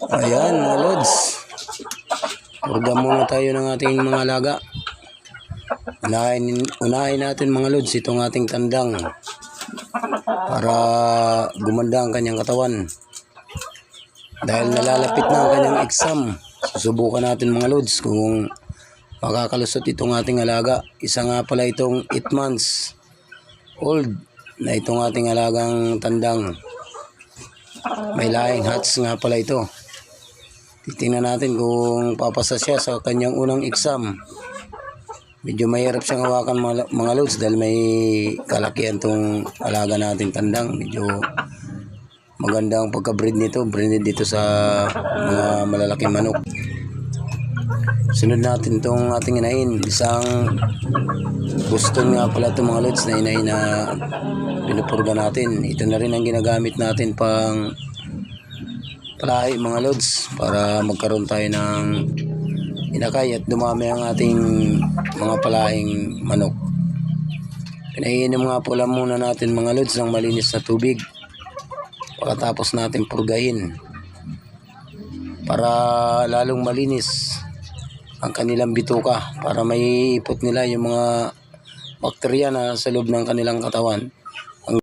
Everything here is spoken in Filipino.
Ayan mga lods, purga muna tayo ng ating mga alaga. Unahin natin mga lods itong ating tandang para gumanda ang kanyang katawan. Dahil nalalapit na ang kanyang exam, susubukan natin mga lods kung makakalusot itong ating alaga. Isa nga pala itong 8 months old na itong ating alagang tandang. May lahing hats nga pala ito. Titingnan natin kung papasa siya sa kanyang unang exam. Medyo mahirap siyang hawakan mga lods dahil may kalakihan tong alaga nating tandang. Medyo maganda ang pagka-breed nito. Breeded dito sa mga malalaking manok. Sunod natin itong ating inahin. Isang Boston nga pala itong mga lods na inahin na pinupurga natin. Ito na rin ang ginagamit natin pang palahi mga lods para magkaroon tayo ng inakay at dumami ang ating mga palahing manok. Pinaiinom nga pala muna natin mga lods ng malinis na tubig pagkatapos natin purgahin para lalong malinis ang kanilang bituka, para may ipot nila yung mga bakterya na sa loob ng kanilang katawan.